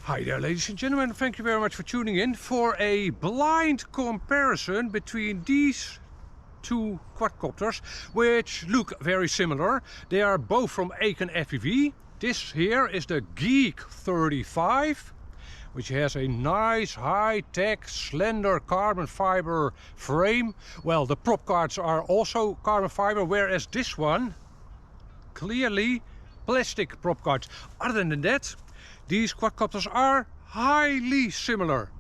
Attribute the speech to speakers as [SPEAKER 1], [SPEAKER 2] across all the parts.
[SPEAKER 1] Hi there, ladies and gentlemen, thank you very much for tuning in for a blind comparison between these two quadcopters, which look very similar. They are both from Aikon FPV. This here is the GEEK35, which has a nice high-tech slender carbon fiber frame. Well, the prop cards are also carbon fiber, whereas this one clearly plastic prop cards. Other than that, these quadcopters are highly similar.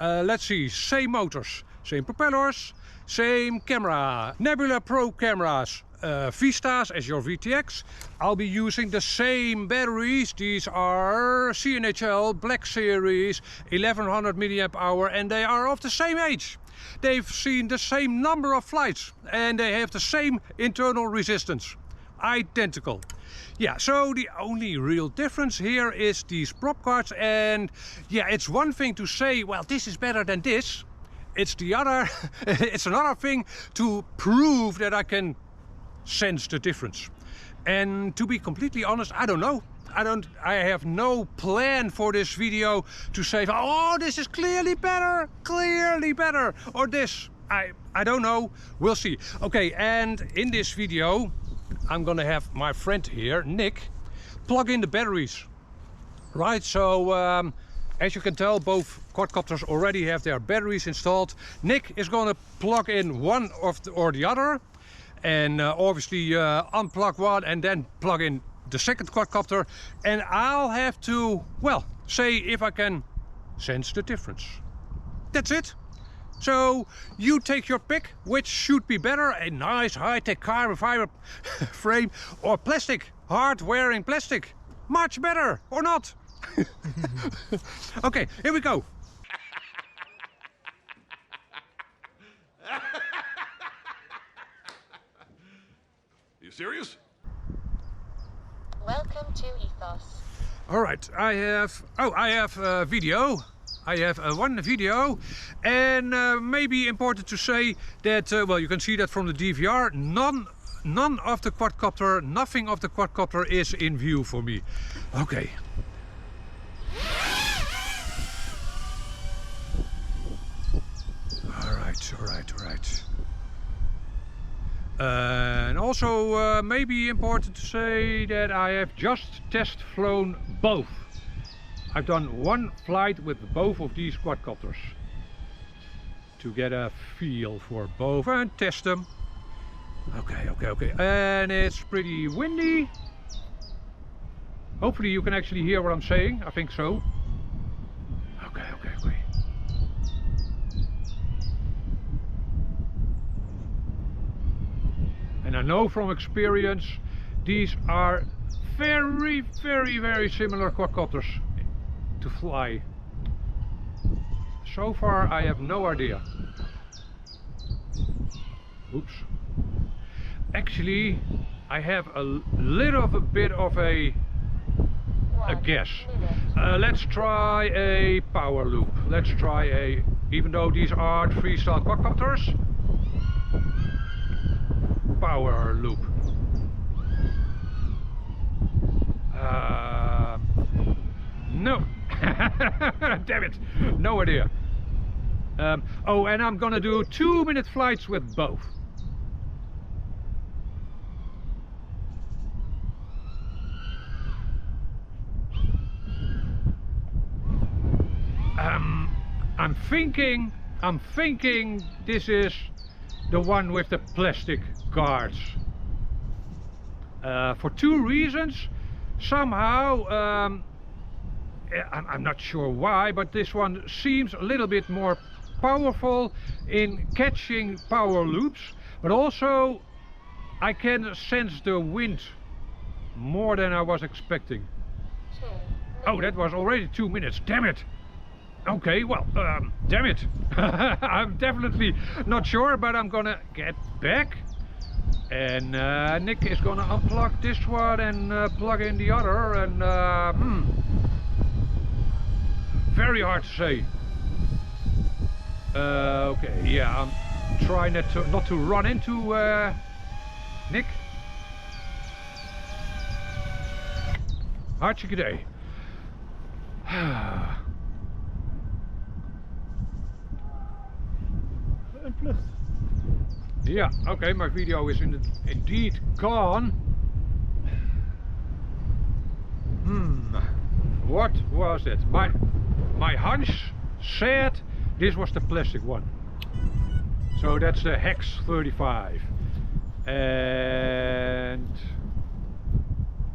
[SPEAKER 1] Let's see, same motors, same propellers, same camera. Nebula Pro cameras, Vistas as your VTX. I'll be using the same batteries. These are CNHL Black Series 1100 mAh, and they are of the same age. They've seen the same number of flights and they have the same internal resistance. Identical. Yeah, so the only real difference here is these prop cards, and yeah, it's one thing to say, well, this is better than this. It's the other, it's another thing to prove that I can sense the difference. And to be completely honest, I don't know. I have no plan for this video to say, oh, this is clearly better, or this. I don't know, we'll see. Okay, and in this video, I'm gonna have my friend here, Nick, plug in the batteries. Right, so as you can tell, both quadcopters already have their batteries installed. Nick is gonna plug in one or the other, and obviously unplug one and then plug in the second quadcopter, and I'll have to, well, say if I can sense the difference. That's it. So you take your pick, which should be better, a nice high-tech carbon fiber frame or plastic, hard-wearing plastic. Much better, or not? Okay, here we go.
[SPEAKER 2] You serious?
[SPEAKER 3] Welcome to Ethos.
[SPEAKER 1] All right, I have a video. I have one video, and maybe important to say that, well, you can see that from the DVR, nothing of the quadcopter is in view for me. Okay. All right. And also maybe important to say that I have just test flown both. I've done one flight with both of these quadcopters to get a feel for both and test them. Okay. And it's pretty windy. Hopefully you can actually hear what I'm saying. I think so. Okay. And I know from experience these are very similar quadcopters to fly. So far I have no idea. Oops. Actually, I have a little bit of a guess. Let's try a power loop. Even though these are freestyle quadcopters, power loop. No. Damn it, no idea. Oh, and I'm gonna do 2-minute flights with both. I'm thinking this is the one with the plastic guards. For two reasons. Somehow, I'm not sure why, but this one seems a little bit more powerful in catching power loops, but also I can sense the wind more than I was expecting. Oh, that was already 2 minutes, damn it. Okay, well, damn it. I'm definitely not sure, but I'm gonna get back, and Nick is gonna unplug this one and plug in the other, and very hard to say. Okay, yeah, I'm trying not to run into Nick. Hartstikke idee.
[SPEAKER 3] Een vlucht.
[SPEAKER 1] Yeah, okay, my video is indeed gone. What was it? My hunch said this was the plastic one. So that's the HEX35. And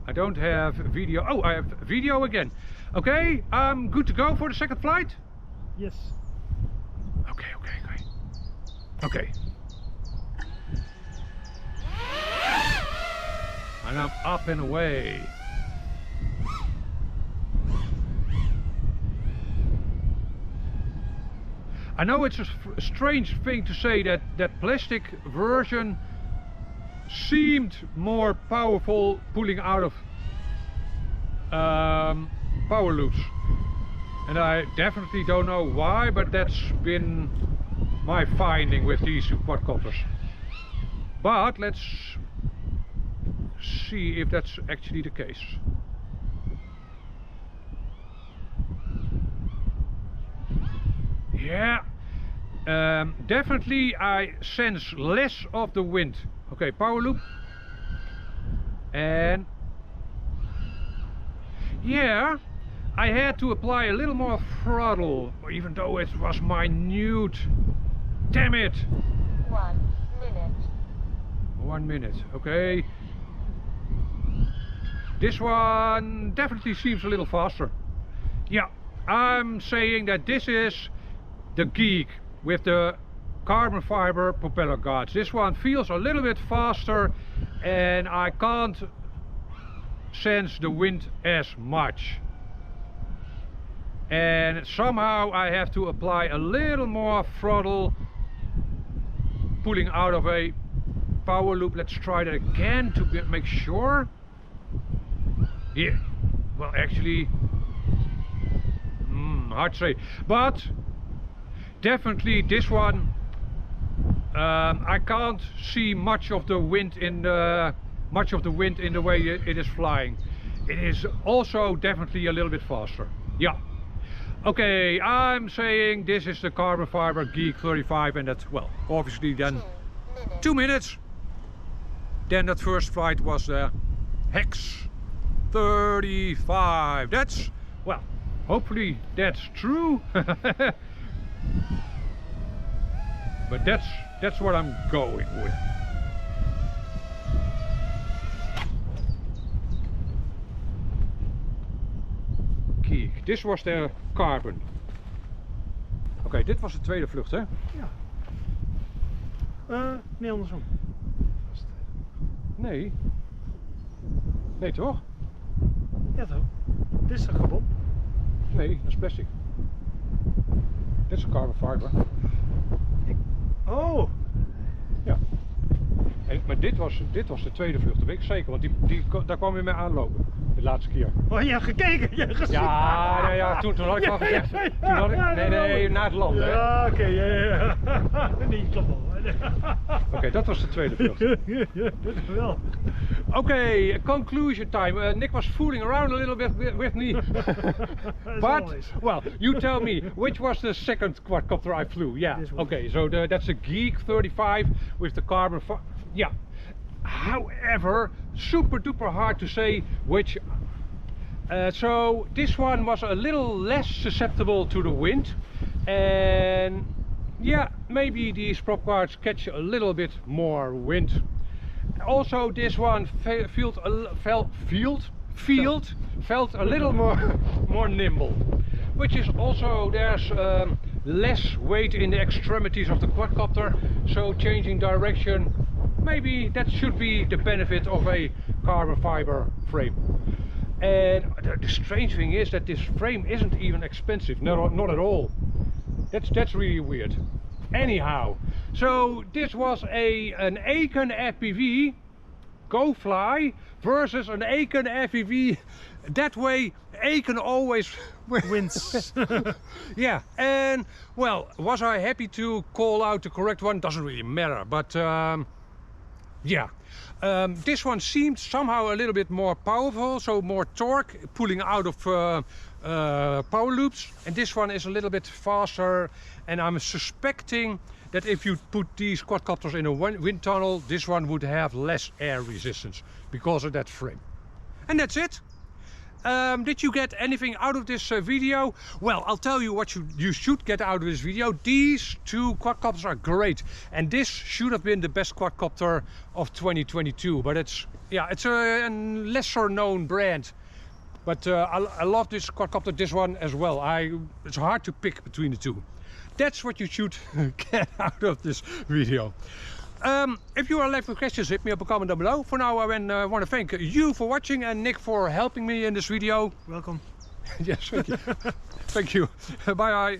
[SPEAKER 1] I don't have video. Oh, I have video again. Okay, I'm good to go for the second flight?
[SPEAKER 3] Yes.
[SPEAKER 1] Okay. And I'm up and away. I know it's a strange thing to say that that plastic version seemed more powerful pulling out of power loops. And I definitely don't know why, but that's been my finding with these two quadcopters. But let's see if that's actually the case. Yeah, definitely I sense less of the wind. Okay, power loop. And yeah, I had to apply a little more throttle, even though it was minute. Damn it!
[SPEAKER 4] 1 minute.
[SPEAKER 1] 1 minute, okay. This one definitely seems a little faster. Yeah, I'm saying that this is the GEEK with the carbon fiber propeller guards. This one feels a little bit faster and I can't sense the wind as much. And somehow I have to apply a little more throttle pulling out of a power loop. Let's try that again to make sure. Yeah, well actually, hard to say, but definitely this one I can't see much of the wind in the way it is flying. It is also definitely a little bit faster. Yeah. Okay, I'm saying this is the carbon fiber GEEK35 and that's, well, obviously then 2 minutes. Then that first flight was the HEX35. That's, well, hopefully that's true. But that's what I'm going with. GEEK. Dit was de carbon. Oké, dit was de tweede vlucht, hè?
[SPEAKER 3] Ja. Nee, andersom.
[SPEAKER 1] Nee. Nee, toch?
[SPEAKER 3] Ja, toch? Dit is een carbon.
[SPEAKER 1] Nee, dat is plastic. Dit is een carbon fiber.
[SPEAKER 3] Oh!
[SPEAKER 1] Ja. En, maar dit was de tweede vlucht, dat weet ik zeker, want daar kwam je mee aanlopen. De laatste keer.
[SPEAKER 3] Oh, je hebt gekeken, je hebt gezien.
[SPEAKER 1] Ja, nou ja, toen had ik al gezegd. Toen had ik, nee, na het land, hè.
[SPEAKER 3] Ja, oké, ja. Nee, klopt wel.
[SPEAKER 1] Oké, dat was de tweede vlucht.
[SPEAKER 3] Ja, dat is wel.
[SPEAKER 1] Okay, conclusion time. Nick was fooling around a little bit with me. But, well, you tell me, which was the second quadcopter I flew? Yeah, okay, so that's a GEEK35 with the carbon fiber. Yeah. However, super duper hard to say which. So this one was a little less susceptible to the wind, and yeah, maybe these prop guards catch a little bit more wind. Also, this one felt a little more nimble, which is also there's less weight in the extremities of the quadcopter, so changing direction, maybe that should be the benefit of a carbon fiber frame. And the strange thing is that this frame isn't even expensive, not at all. That's really weird. Anyhow, so this was an Aikon FPV Go Fly versus an Aikon FPV. That way Aikon always
[SPEAKER 3] wins.
[SPEAKER 1] Yeah, and well, was I happy to call out the correct one? Doesn't really matter, but Yeah, this one seemed somehow a little bit more powerful, so more torque pulling out of power loops, and this one is a little bit faster, and I'm suspecting that if you put these quadcopters in a wind tunnel, this one would have less air resistance because of that frame. And that's it. Did you get anything out of this video? Well, I'll tell you what you should get out of this video. These two quadcopters are great, and this should have been the best quadcopter of 2022, but it's a lesser known brand. But I love this quadcopter, this one as well. It's hard to pick between the two. That's what you should get out of this video. If you are left with questions, hit me up a comment down below. For now, I want to thank you for watching and Nick for helping me in this video.
[SPEAKER 3] Welcome.
[SPEAKER 1] Yes, thank you. Thank you. Bye bye.